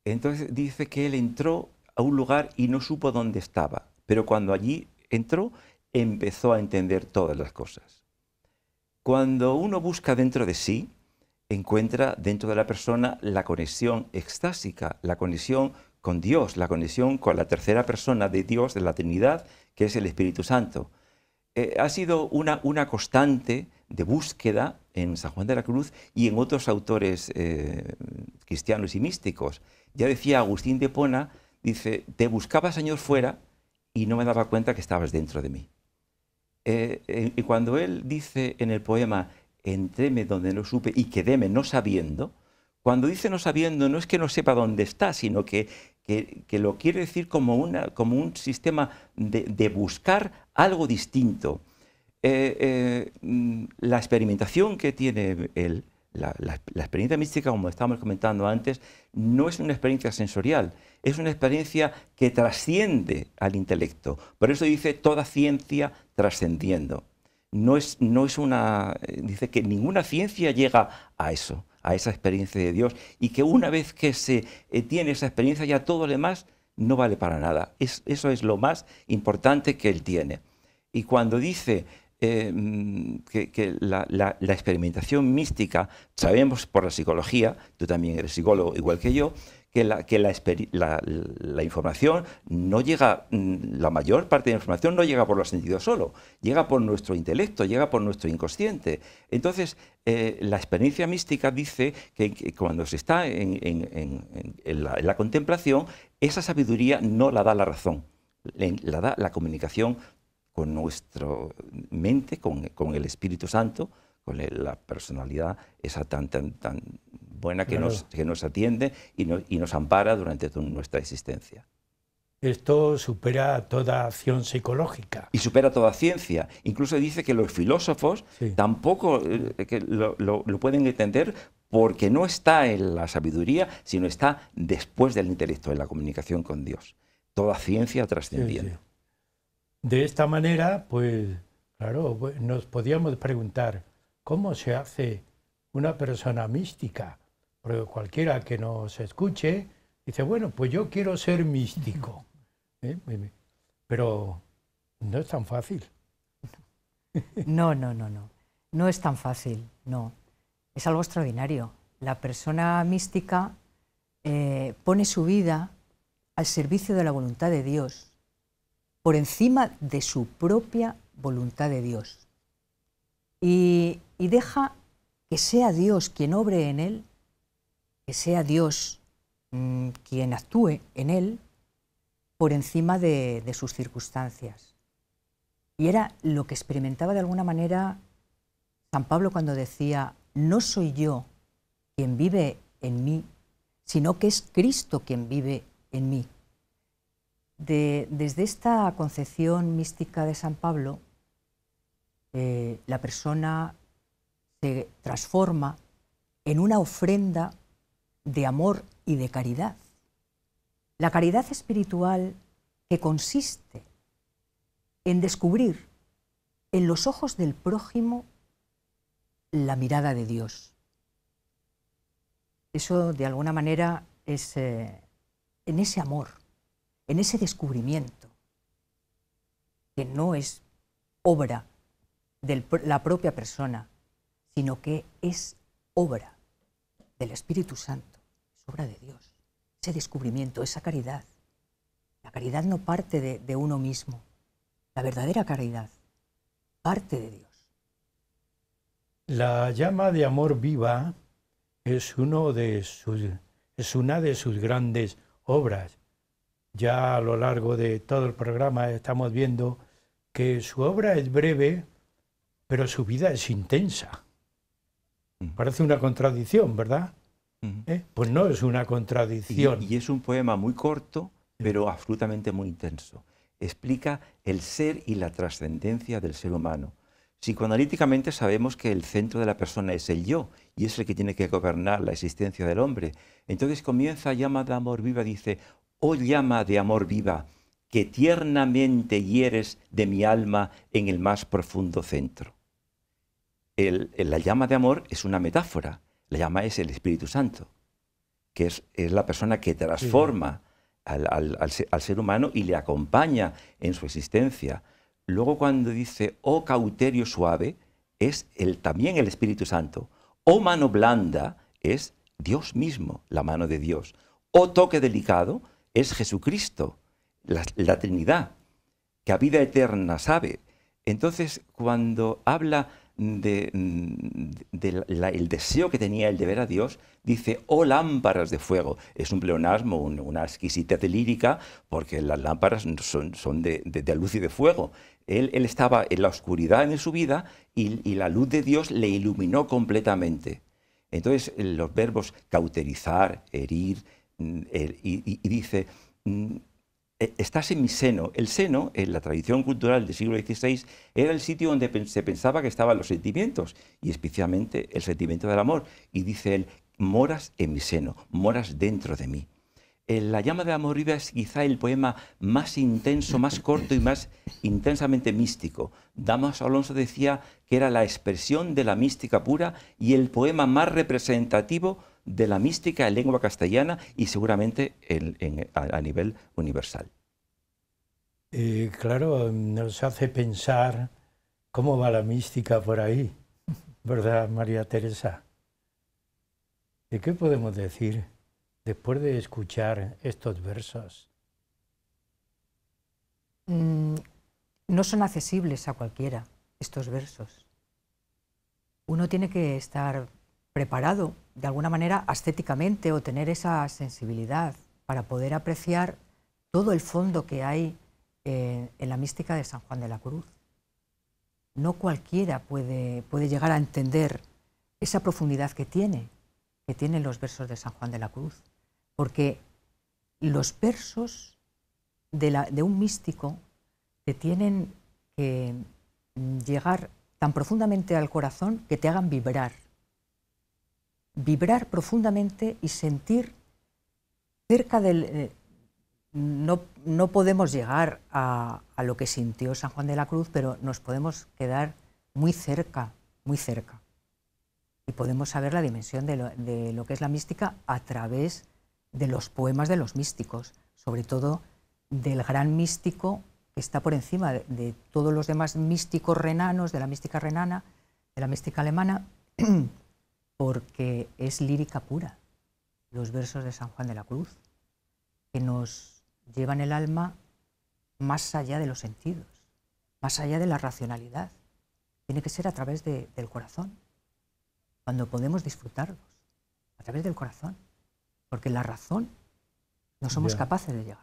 Entonces dice que él entró a un lugar y no supo dónde estaba, pero cuando allí entró, empezó a entender todas las cosas. Cuando uno busca dentro de sí, encuentra dentro de la persona la conexión extásica, la conexión con Dios, la conexión con la tercera persona de Dios, de la Trinidad, que es el Espíritu Santo. Ha sido una constante de búsqueda en San Juan de la Cruz y en otros autores cristianos y místicos. Ya decía Agustín de Hipona, dice, te buscaba, Señor, fuera y no me daba cuenta que estabas dentro de mí. Y cuando él dice en el poema, entréme donde no supe y quedéme no sabiendo, cuando dice no sabiendo no es que no sepa dónde está, sino que lo quiere decir como un sistema de buscar algo distinto. La experimentación que tiene él, la experiencia mística, como estábamos comentando antes, no es una experiencia sensorial, es una experiencia que trasciende al intelecto. Por eso dice toda ciencia trascendiendo. No es una... Dice que ninguna ciencia llega a eso, a esa experiencia de Dios, y que una vez que se tiene esa experiencia ya todo lo demás no vale para nada. Eso es lo más importante que él tiene. Y cuando dice que la experimentación mística, sabemos por la psicología, tú también eres psicólogo igual que yo, que la información no llega, la mayor parte de la información no llega por los sentidos solo, llega por nuestro intelecto, llega por nuestro inconsciente. Entonces, la experiencia mística dice que cuando se está en la contemplación, esa sabiduría no la da la razón, la da la comunicación con nuestra mente, con el Espíritu Santo, con la personalidad esa tan buena que, claro, nos atiende y nos ampara durante toda nuestra existencia. Esto supera toda acción psicológica. Y supera toda ciencia. Incluso dice que los filósofos tampoco lo pueden entender porque no está en la sabiduría, sino está después del intelecto, en la comunicación con Dios. Toda ciencia trascendiendo. Sí. De esta manera, pues, claro, nos podíamos preguntar, ¿cómo se hace una persona mística? Porque cualquiera que nos escuche dice, bueno, pues yo quiero ser místico. Pero no es tan fácil. No. No es tan fácil, no. Es algo extraordinario. La persona mística pone su vida al servicio de la voluntad de Dios, por encima de su propia voluntad de Dios. Y deja que sea Dios quien obre en él, que sea Dios quien actúe en él por encima de sus circunstancias. Y era lo que experimentaba de alguna manera San Pablo cuando decía, no soy yo quien vive en mí, sino que es Cristo quien vive en mí. Desde esta concepción mística de San Pablo, la persona se transforma en una ofrenda de amor y de caridad. La caridad espiritual que consiste en descubrir en los ojos del prójimo la mirada de Dios. Eso, de alguna manera, es en ese amor, en ese descubrimiento, que no es obra de la propia persona, sino que es obra del Espíritu Santo, es obra de Dios. Ese descubrimiento, esa caridad. La caridad no parte de uno mismo. La verdadera caridad parte de Dios. La llama de amor viva es una de sus grandes obras. Ya a lo largo de todo el programa estamos viendo que su obra es breve, pero su vida es intensa. Parece una contradicción, ¿verdad? Pues no es una contradicción. Y es un poema muy corto, pero absolutamente muy intenso. Explica el ser y la trascendencia del ser humano. Psicoanalíticamente sabemos que el centro de la persona es el yo, y es el que tiene que gobernar la existencia del hombre. Entonces comienza Llama de amor viva, dice: oh llama de amor viva, que tiernamente hieres de mi alma en el más profundo centro. La llama de amor es una metáfora. La llama es el Espíritu Santo, que es la persona que transforma al ser humano y le acompaña en su existencia. Luego cuando dice, oh cauterio suave, es también el Espíritu Santo. Oh mano blanda, es Dios mismo, la mano de Dios. Oh toque delicado, es Jesucristo, la Trinidad, que a vida eterna sabe. Entonces, cuando habla el deseo que tenía él de ver a Dios, dice, oh lámparas de fuego. Es un pleonasmo, una exquisitez lírica, porque las lámparas son de luz y de fuego. Él estaba en la oscuridad en su vida y la luz de Dios le iluminó completamente. Entonces, los verbos cauterizar, herir, y dice, estás en mi seno. El seno, en la tradición cultural del siglo XVI, era el sitio donde se pensaba que estaban los sentimientos, y especialmente el sentimiento del amor. Y dice él, moras en mi seno, moras dentro de mí. La llama de amor viva es quizá el poema más intenso, más corto y más intensamente místico. Damaso Alonso decía que era la expresión de la mística pura y el poema más representativo de la mística en lengua castellana y seguramente a nivel universal. Claro, nos hace pensar cómo va la mística por ahí, ¿verdad, María Teresa? ¿Y qué podemos decir después de escuchar estos versos? No son accesibles a cualquiera estos versos. Uno tiene que estar preparado de alguna manera ascéticamente o tener esa sensibilidad para poder apreciar todo el fondo que hay en la mística de San Juan de la Cruz. No cualquiera puede llegar a entender esa profundidad que tienen los versos de San Juan de la Cruz, porque los versos de un místico que tienen que llegar tan profundamente al corazón que te hagan vibrar profundamente y sentir cerca del... No podemos llegar a lo que sintió San Juan de la Cruz, pero nos podemos quedar muy cerca, muy cerca. Y podemos saber la dimensión de lo que es la mística a través de los poemas de los místicos, sobre todo del gran místico que está por encima de todos los demás místicos renanos, de la mística renana, de la mística alemana, porque es lírica pura, los versos de San Juan de la Cruz, que nos llevan el alma más allá de los sentidos, más allá de la racionalidad. Tiene que ser a través del corazón, cuando podemos disfrutarlos, a través del corazón, porque la razón no somos capaces de llegar.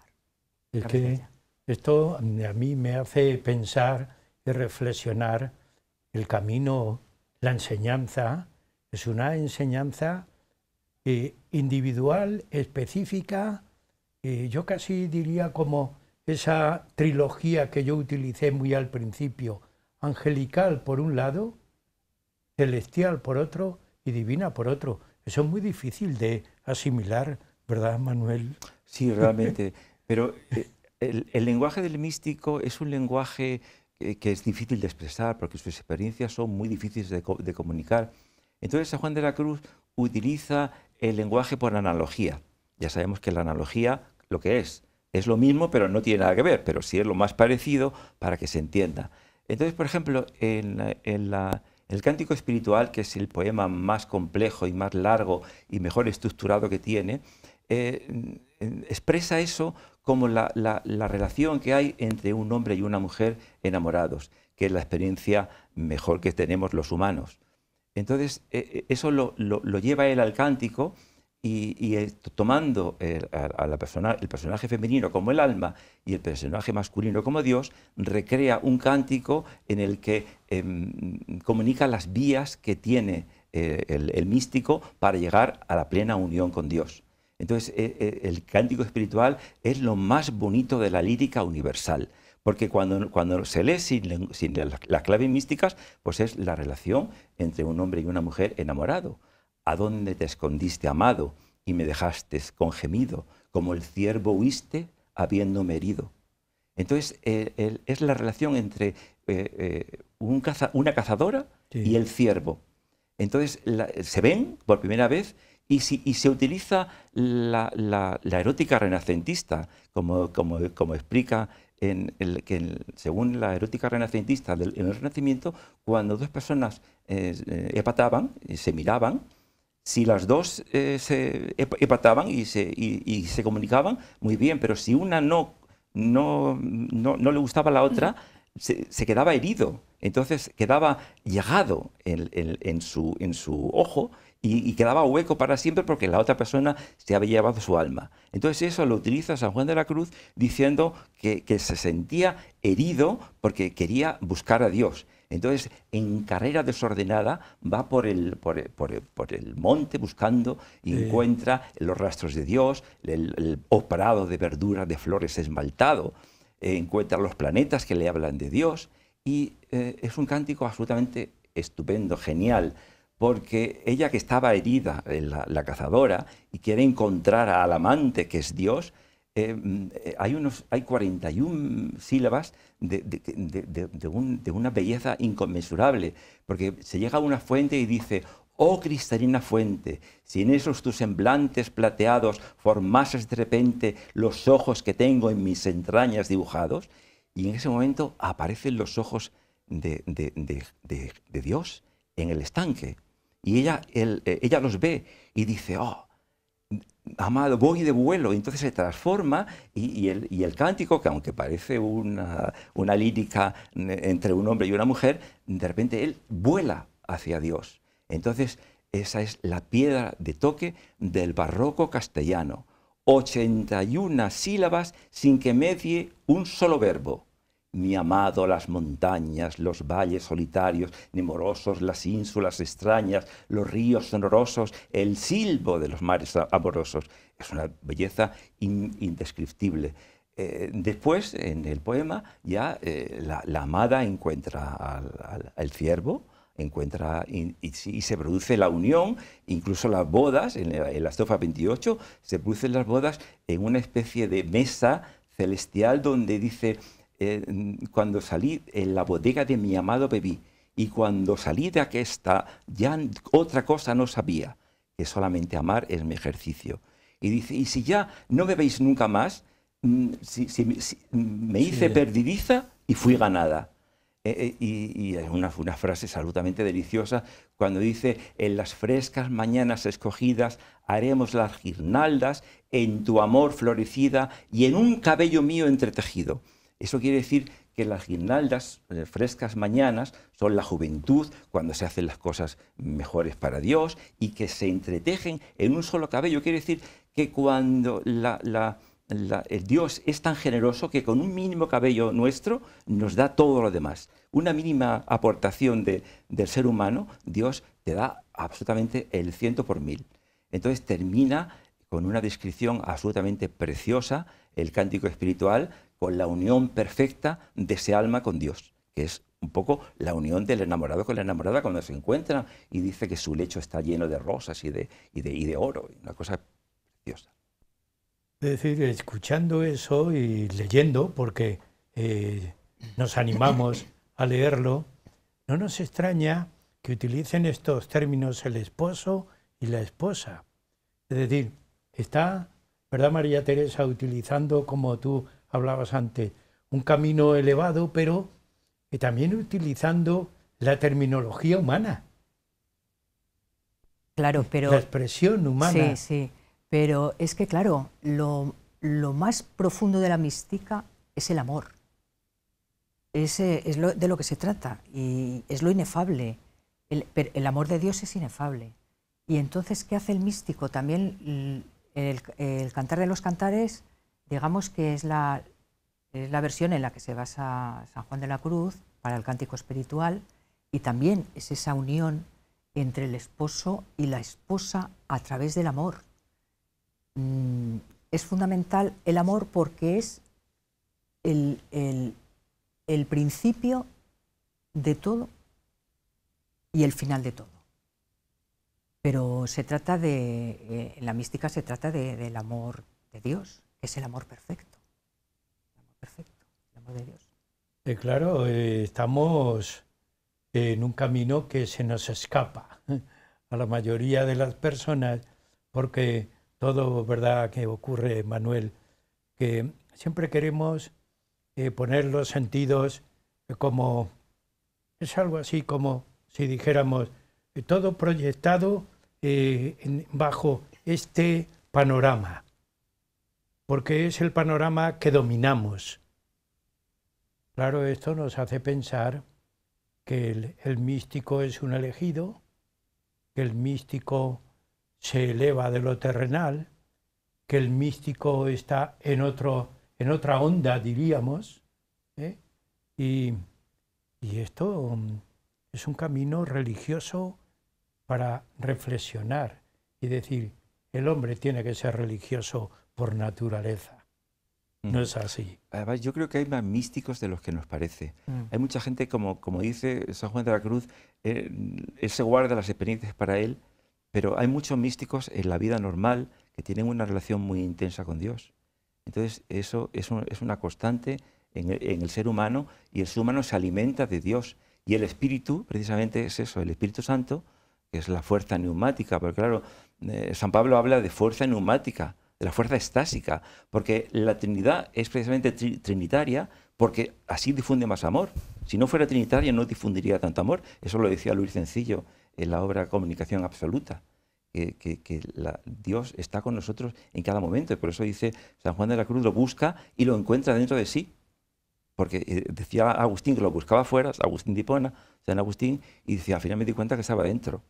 Es que esto a mí me hace pensar y reflexionar el camino, la enseñanza. Es una enseñanza individual, específica, yo casi diría como esa trilogía que yo utilicé muy al principio, angelical por un lado, celestial por otro y divina por otro. Eso es muy difícil de asimilar, ¿verdad, Manuel? Sí, realmente, pero el lenguaje del místico es un lenguaje que es difícil de expresar porque sus experiencias son muy difíciles de comunicar. Entonces San Juan de la Cruz utiliza el lenguaje por analogía. Ya sabemos que la analogía, lo que es lo mismo, pero no tiene nada que ver, pero sí es lo más parecido para que se entienda. Entonces, por ejemplo, el Cántico Espiritual, que es el poema más complejo y más largo y mejor estructurado que tiene, expresa eso como la relación que hay entre un hombre y una mujer enamorados, que es la experiencia mejor que tenemos los humanos. Entonces, eso lo lleva él al cántico y tomando el personaje femenino como el alma y el personaje masculino como Dios, recrea un cántico en el que comunica las vías que tiene el místico para llegar a la plena unión con Dios. Entonces, el cántico espiritual es lo más bonito de la lírica universal. Porque cuando se lee sin las claves místicas, pues es la relación entre un hombre y una mujer enamorado. ¿A dónde te escondiste, amado, y me dejaste con gemido? Como el ciervo huiste, habiéndome herido. Entonces, es la relación entre una cazadora y el ciervo. Entonces, se ven por primera vez y se utiliza la erótica renacentista, como explica según la erótica renacentista en el Renacimiento, cuando dos personas empataban, se miraban, si las dos se empataban y se comunicaban, muy bien, pero si una no le gustaba a la otra, se quedaba herido. Entonces quedaba llagado en su ojo y quedaba hueco para siempre porque la otra persona se había llevado su alma. Entonces eso lo utiliza San Juan de la Cruz diciendo que se sentía herido porque quería buscar a Dios. Entonces, en carrera desordenada, va por el monte buscando y encuentra los rastros de Dios, el prado de verduras, de flores esmaltado, encuentra los planetas que le hablan de Dios y es un cántico absolutamente estupendo, genial, porque ella que estaba herida, la cazadora, y quiere encontrar al amante que es Dios, hay 41 sílabas de una belleza inconmensurable, porque se llega a una fuente y dice: oh cristalina fuente, si en esos tus semblantes plateados formases de repente los ojos que tengo en mis entrañas dibujados, y en ese momento aparecen los ojos de Dios en el estanque, y ella los ve y dice: oh, amado, voy de vuelo. Y entonces se transforma y el cántico, que aunque parece una lírica entre un hombre y una mujer, de repente él vuela hacia Dios. Entonces esa es la piedra de toque del barroco castellano. 81 sílabas sin que medie un solo verbo. Mi amado, las montañas, los valles solitarios, nemorosos, las ínsulas extrañas, los ríos sonorosos, el silbo de los mares amorosos. Es una belleza indescriptible. Después, en el poema, ya la amada encuentra al ciervo, y se produce la unión, incluso las bodas, en la estrofa 28, se producen las bodas en una especie de mesa celestial donde dice: cuando salí en la bodega de mi amado bebí, y cuando salí de aquesta ya otra cosa no sabía, que solamente amar es mi ejercicio. Y dice: y si ya no me veis nunca más, me hice perdidiza y fui ganada. Y es una frase absolutamente deliciosa cuando dice: en las frescas mañanas escogidas haremos las guirnaldas en tu amor florecida y en un cabello mío entretejido. Eso quiere decir que las guirnaldas, frescas mañanas, son la juventud, cuando se hacen las cosas mejores para Dios y que se entretejen en un solo cabello. Quiere decir que cuando el Dios es tan generoso que con un mínimo cabello nuestro nos da todo lo demás. Una mínima aportación del ser humano, Dios te da absolutamente el 100 por 1000. Entonces termina con una descripción absolutamente preciosa, el cántico espiritual, con la unión perfecta de ese alma con Dios, que es un poco la unión del enamorado con la enamorada cuando se encuentran y dice que su lecho está lleno de rosas y de oro, una cosa preciosa. Es decir, escuchando eso y leyendo, porque nos animamos a leerlo, no nos extraña que utilicen estos términos el esposo y la esposa. Es decir, está, ¿verdad, María Teresa?, utilizando, como tú hablabas antes, un camino elevado, pero también utilizando la terminología humana. Claro, pero... La expresión humana. Sí, sí. Pero es que, claro, lo más profundo de la mística es el amor. Es de lo que se trata y es lo inefable. el amor de Dios es inefable. Y entonces, ¿qué hace el místico? También el Cantar de los Cantares, digamos que es la versión en la que se basa San Juan de la Cruz para el cántico espiritual, y también es esa unión entre el esposo y la esposa a través del amor. Es fundamental el amor porque es el principio de todo y el final de todo. Pero se trata en la mística se trata del amor de Dios, que es el amor perfecto. El amor perfecto, el amor de Dios. Claro, estamos en un camino que se nos escapa a la mayoría de las personas, porque todo, ¿verdad?, que ocurre, Manuel, que siempre queremos poner los sentidos como, es algo así como si dijéramos, todo proyectado bajo este panorama, porque es el panorama que dominamos. Claro, esto nos hace pensar que el místico es un elegido, que el místico se eleva de lo terrenal, que el místico está en otra onda, diríamos, y esto es un camino religioso para reflexionar y decir, el hombre tiene que ser religioso por naturaleza. No es así. Además, yo creo que hay más místicos de los que nos parece. Hay mucha gente, como dice San Juan de la Cruz, él se guarda las experiencias para él, pero hay muchos místicos en la vida normal que tienen una relación muy intensa con Dios. Entonces, eso es una constante en el ser humano, y el ser humano se alimenta de Dios. Y el Espíritu, precisamente, es eso, el Espíritu Santo, que es la fuerza neumática. Porque claro, San Pablo habla de fuerza neumática, de la fuerza estásica, porque la Trinidad es precisamente trinitaria, porque así difunde más amor. Si no fuera trinitaria no difundiría tanto amor. Eso lo decía Luis Sencillo en la obra Comunicación Absoluta, que Dios está con nosotros en cada momento. Y por eso dice San Juan de la Cruz, lo busca y lo encuentra dentro de sí. Porque decía Agustín que lo buscaba afuera, Agustín de Hipona, San Agustín, y decía, al final me di cuenta que estaba dentro.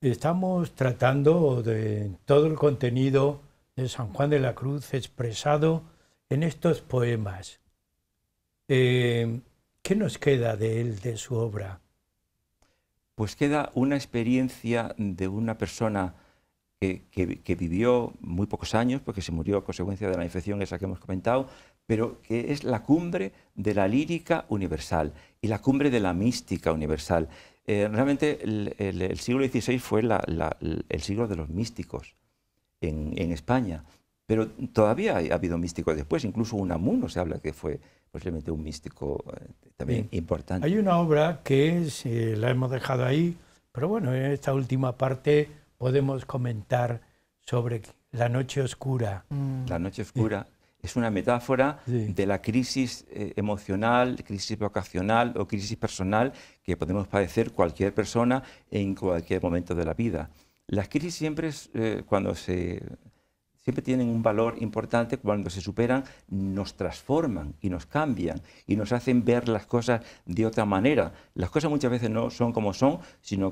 Estamos tratando de todo el contenido de San Juan de la Cruz expresado en estos poemas. ¿Qué nos queda de él, de su obra? Pues queda una experiencia de una persona que vivió muy pocos años, porque se murió a consecuencia de la infección esa que hemos comentado, pero que es la cumbre de la lírica universal y la cumbre de la mística universal. Realmente el siglo XVI fue el siglo de los místicos en España, pero todavía ha habido místicos después, incluso Unamuno se habla que fue posiblemente un místico también importante. Hay una obra que la hemos dejado ahí, pero bueno, en esta última parte podemos comentar sobre la noche oscura. La noche oscura. Es una metáfora de la crisis emocional, crisis vocacional o crisis personal que podemos padecer cualquier persona en cualquier momento de la vida. Las crisis siempre, siempre tienen un valor importante. Cuando se superan, nos transforman y nos cambian y nos hacen ver las cosas de otra manera. Las cosas muchas veces no son como son, sino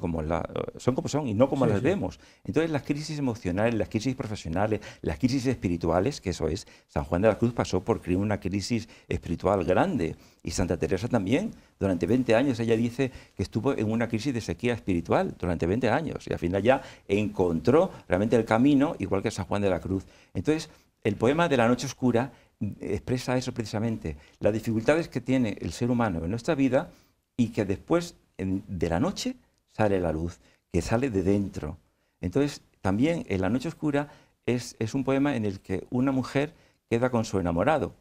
son como son y no como las vemos. Entonces las crisis emocionales, las crisis profesionales, las crisis espirituales, que eso es, San Juan de la Cruz pasó por una crisis espiritual grande, y Santa Teresa también. Durante 20 años ella dice que estuvo en una crisis de sequía espiritual durante 20 años y al final ya encontró realmente el camino, igual que San Juan de la Cruz. Entonces, el poema de la noche oscura expresa eso precisamente, las dificultades que tiene el ser humano en nuestra vida y que después de la noche sale la luz, que sale de dentro. Entonces, también en la noche oscura es un poema en el que una mujer queda con su enamorado.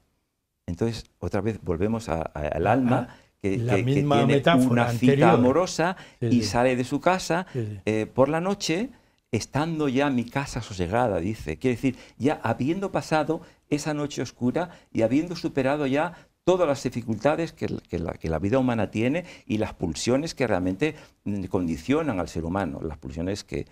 Entonces, otra vez volvemos al alma que tiene una cita amorosa y sale de su casa por la noche, estando ya mi casa sosegada, dice. Quiere decir, ya habiendo pasado esa noche oscura y habiendo superado ya todas las dificultades que la vida humana tiene y las pulsiones que realmente condicionan al ser humano, las pulsiones que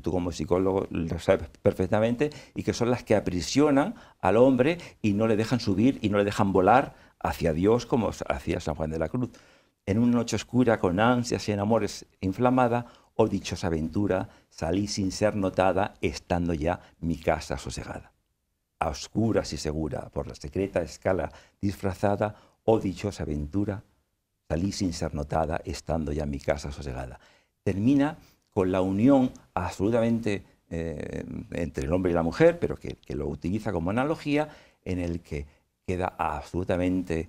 tú como psicólogo lo sabes perfectamente y que son las que aprisionan al hombre y no le dejan subir y no le dejan volar hacia Dios como hacía San Juan de la Cruz. en una noche oscura con ansias y en amores inflamada, oh dichosa aventura, salí sin ser notada, estando ya mi casa sosegada. A oscuras y segura, por la secreta escala disfrazada, oh dichosa aventura, salí sin ser notada, estando ya mi casa sosegada. Termina con la unión absolutamente entre el hombre y la mujer, pero que lo utiliza como analogía, en el que queda absolutamente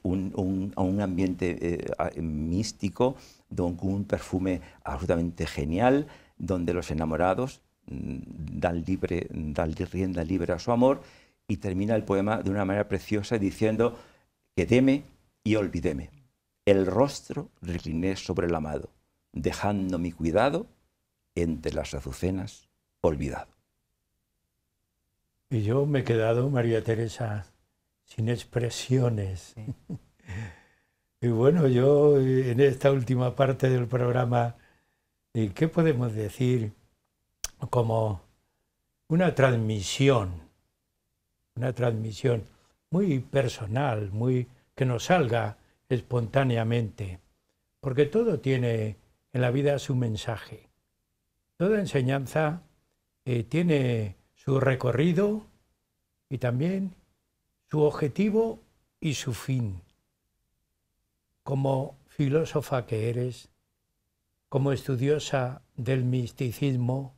un ambiente místico, con un perfume absolutamente genial, donde los enamorados dan rienda libre a su amor, y termina el poema de una manera preciosa diciendo: quedéme y olvidéme, el rostro recliné sobre el amado, dejando mi cuidado entre las azucenas olvidado. Y yo me he quedado, María Teresa, sin expresiones. Sí. Y bueno, yo en esta última parte del programa, ¿qué podemos decir? Como una transmisión muy personal, que nos salga espontáneamente, porque todo tiene en la vida su mensaje. Toda enseñanza tiene su recorrido y también su objetivo y su fin. Como filósofa que eres, como estudiosa del misticismo,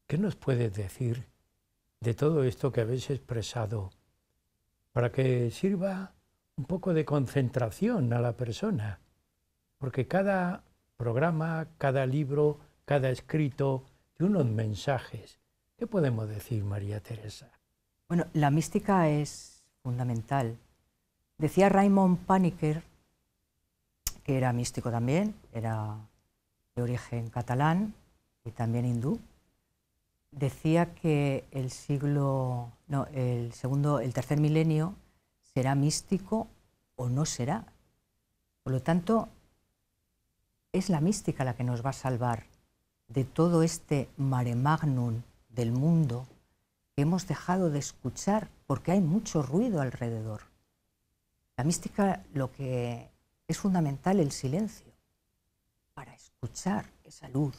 ¿qué nos puedes decir de todo esto que habéis expresado para que sirva un poco de concentración a la persona? Porque cada programa, cada libro, cada escrito tiene unos mensajes. ¿Qué podemos decir, María Teresa? Bueno, la mística es fundamental. Decía Raymond Panikkar, que era místico también, era de origen catalán y también hindú. Decía que el tercer milenio será místico o no será. Por lo tanto, es la mística la que nos va a salvar de todo este mare magnum del mundo que hemos dejado de escuchar porque hay mucho ruido alrededor. La mística, lo que es fundamental, el silencio, para escuchar esa luz.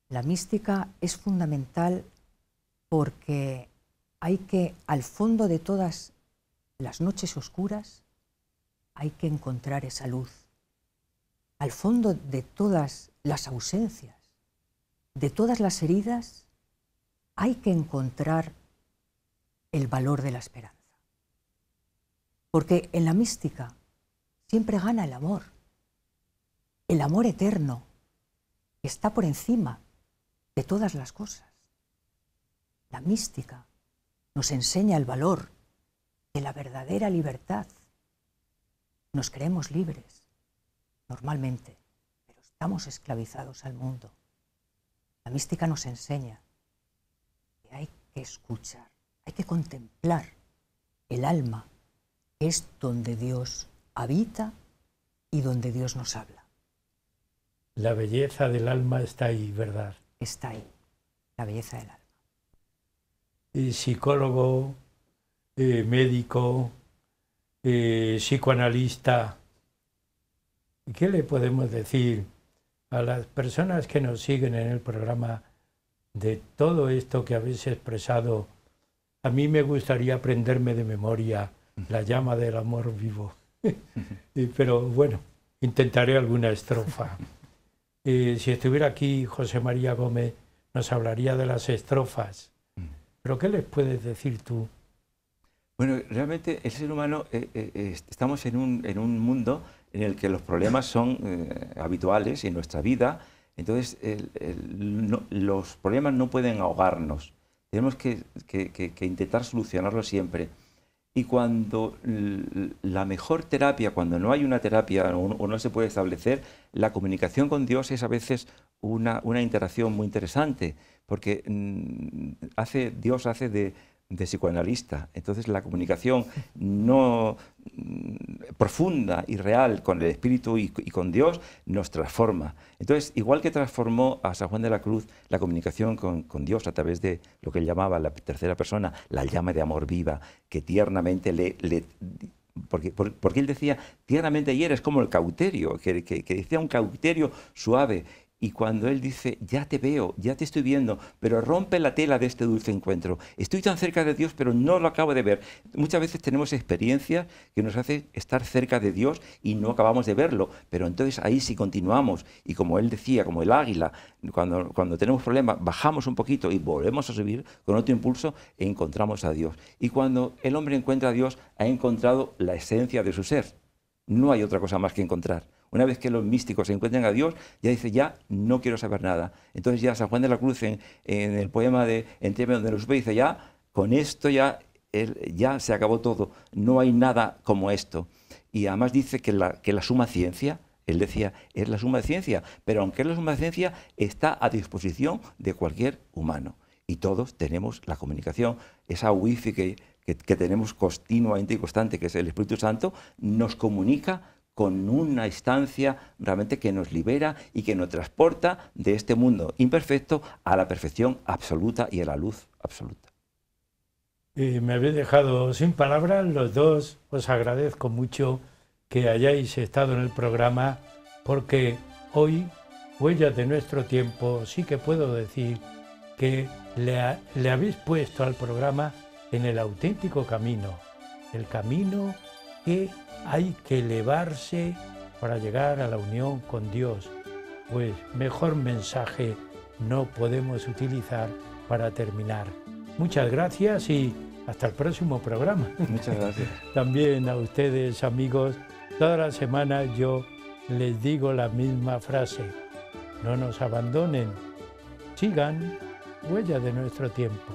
La mística es fundamental porque hay que, al fondo de todas las noches oscuras, hay que encontrar esa luz. Al fondo de todas las ausencias, de todas las heridas, hay que encontrar el valor de la esperanza. Porque en la mística siempre gana el amor eterno, que está por encima de todas las cosas. La mística nos enseña el valor de la verdadera libertad. Nos creemos libres, normalmente, pero estamos esclavizados al mundo. La mística nos enseña que hay que escuchar, hay que contemplar el alma, que es donde Dios habita y donde Dios nos habla. La belleza del alma está ahí, ¿verdad? Está ahí, la belleza del alma. Y psicólogo, médico, psicoanalista, ¿qué le podemos decir a las personas que nos siguen en el programa de todo esto que habéis expresado? A mí me gustaría aprenderme de memoria la llama del amor vivo, pero bueno, intentaré alguna estrofa. Si estuviera aquí José María Gómez, nos hablaría de las estrofas. ¿Pero qué les puedes decir tú? Bueno, realmente el ser humano, estamos en un mundo en el que los problemas son habituales en nuestra vida. Entonces, los problemas no pueden ahogarnos. Tenemos que intentar solucionarlos siempre. Y cuando la mejor terapia, cuando no hay una terapia o no se puede establecer, la comunicación con Dios es a veces una interacción muy interesante, porque Dios hace de psicoanalista. Entonces la comunicación no profunda y real con el Espíritu y con Dios nos transforma. Entonces, igual que transformó a San Juan de la Cruz la comunicación con Dios a través de lo que él llamaba la tercera persona, la llama de amor viva, que tiernamente le porque él decía, tiernamente hiere, es como el cauterio, que decía un cauterio suave. Y cuando él dice, ya te veo, ya te estoy viendo, pero rompe la tela de este dulce encuentro. Estoy tan cerca de Dios, pero no lo acabo de ver. Muchas veces tenemos experiencias que nos hacen estar cerca de Dios y no acabamos de verlo. Pero entonces ahí sí continuamos. Y como él decía, como el águila, cuando tenemos problemas, bajamos un poquito y volvemos a subir con otro impulso e encontramos a Dios. Y cuando el hombre encuentra a Dios, ha encontrado la esencia de su ser. No hay otra cosa más que encontrar. Una vez que los místicos se encuentran a Dios, ya dice, ya no quiero saber nada. Entonces ya San Juan de la Cruz en el poema de Entre donde lo supe, dice, ya con esto ya se acabó todo, no hay nada como esto. Y además dice que la suma ciencia, él decía, es la suma de ciencia, pero aunque es la suma de ciencia, está a disposición de cualquier humano. Y todos tenemos la comunicación, esa wifi que tenemos continuamente y constante, que es el Espíritu Santo, nos comunica con una instancia realmente que nos libera y que nos transporta de este mundo imperfecto a la perfección absoluta y a la luz absoluta. Y me habéis dejado sin palabras los dos. Os agradezco mucho que hayáis estado en el programa, porque hoy, Huellas de nuestro tiempo, sí que puedo decir que le habéis puesto al programa en el auténtico camino, el camino que hay que elevarse para llegar a la unión con Dios. Pues mejor mensaje no podemos utilizar para terminar. Muchas gracias y hasta el próximo programa. Muchas gracias. También a ustedes, amigos, todas las semanas yo les digo la misma frase: no nos abandonen, sigan Huellas de nuestro tiempo.